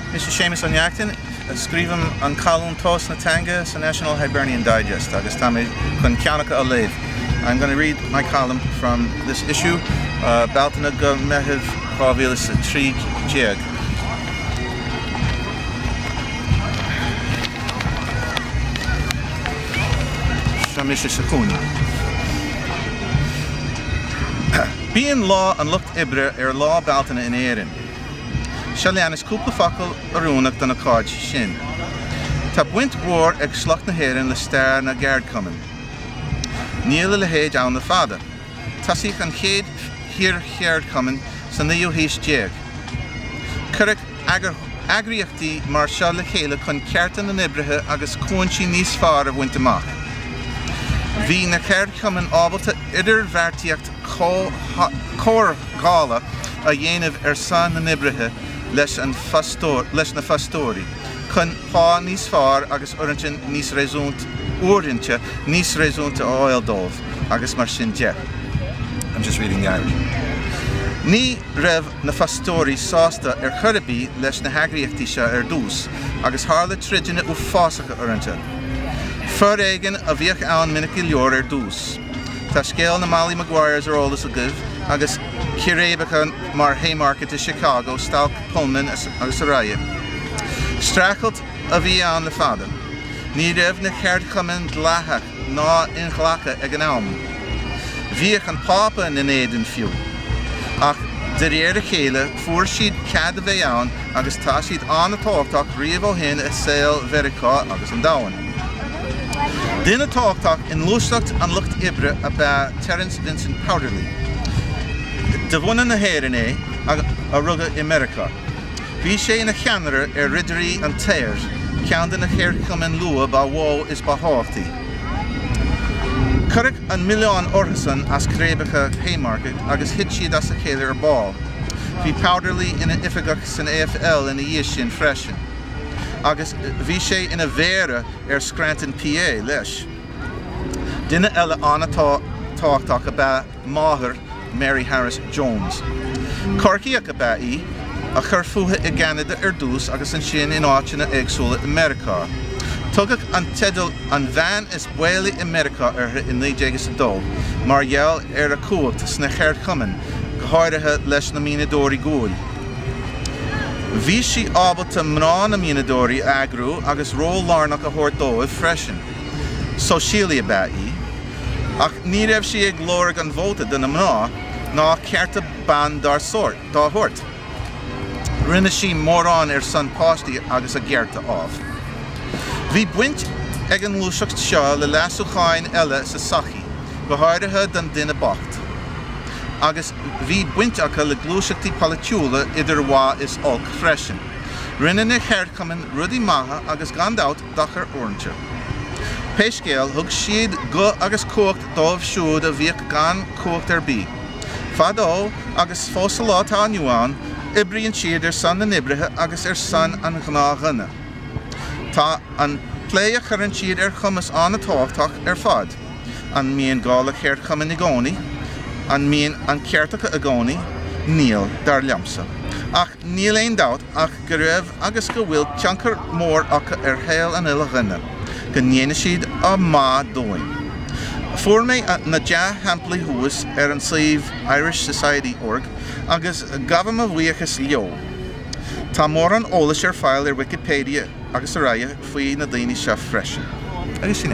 Mr. Seamus Onyacton, scribam an column tos na tanga sa National Hibernian Digest, agus tami kun Kianaka Alev. I'm going to read my column from this issue, Baltana go mehiv Qavilis Tri Jeg. Shamisha Sakuni. Being law and looked Ibra law Baltana in Erin. Shalianis cúpla facail arúnach don a cáid sin. Tá buint mhór ag slacht na hÉireann le stair na geardcumann. Níl le héad ann na fada. Tasíoch an chéad hir geardcumann san naíú híos déag. Cuireadh agríochtaí mar seo le chéile chun ceartan na nibrithe agus cúintí níos fearr a bhaint amach. Bhí na geardcumann ábalta idir-bheartaíocht cór-gála a dhéanamh san na nibrithe leis na fastóirí, chun pá níos fearr agus uaireantain níos uaireanta níos réasúnta áildómh agus mar sin de. I'm just reading the Irish. Ní raibh na fastóirí sásta chuirbí leis na heagraíochtaí seo dús agus tharla trídeanna ó fásacha uaireanta. Fuair éigean a bhíoch ann minic i leor dús. Tá scéal na Molly Maguires ólas a gibh agus cirébacha mar Haymarket to Chicago, Stalk Pullman agus Araya. Strachelt a bhí an le fada. Ní raibh na geardcumann dlathach ná inghlacha ag an am. Bhíoch an pápa in éideann fiú. Ach de réir a chéile fuair siad cad a bheith ann agus tá siad an a táchtach riamh ó hin a saoil Vericá agus an dahan. Din a táchtach in lúisteacht an lucht Ibra a bheith Terence Vincent Powderly. De bhuna na hÉireann a rugga i America. Bhí sé na cheanara ridirí an téir, ceann na geardcumann lua ba bhó is ba háchtaí. Cuireadh an milliún orthasan as crébacha Haymarket agus hit siad as a chéile ball. Bhí Powderly ina ifigach san AFL ina dhiaidh sin freisin. Agus bhí sé ina bhéara Scranton, PA leis. Duine eile anna táchtach a bheith máthair Mary Harris Jones. Corcaíoch a bheith a chur fuatha i Canada dús agus an sin in áiteanna éagsúla America. Tugadh an tedal an bhean is buailí America in 1992 mar gheall a cuacht sna geardcumann go háirithe leis na míneadóirí gúil. Bhí sí ábalta mná na míneadóirí agrú agus ról lárnach a thuairdóibh freisin. Sóisialaí a bheith ach ní raibh sí ag glóraigh an bhóta den na mná ná cearta ban dá thuairt. Rinne sí mórán san páistí agus a gcearta ábh. Bhí buint ag an lúiseacht seo le leasúcháin eile sa sachaí, go háirithe den duine bocht. Agus bhí buint acha le glúiseachtaí palaitiúla idir bhá is olc freisin. Rinne na geardcumann rudí maithe agus gandát dachar uaireanta. Péiscéal thug siad go agus cuacht dómh siúd a bhíoh gan cuacht bí. Fadó agus fósa látá aniuán, ibríonn siad san na nibrithe agus san an gnághine. Tá an plé a churann siad chumas an na táchtach fad. An míon gála geardcumann i gcónaí, an míon an ceartacha a gcónaí, níl dar leamsa. Ach níl éon dát ach go raibh agus go bhfuil teancar mór acha héal an uile ghine. Go ndéana siad a má dóin. Fuair mé na death hamplaí thuas an sliabh Irish Society org agus gabham a bhuíochas leo. Tá mór an eolas fáil Wikipedia agus a raya faoi na daoine seo freisin. Agus sin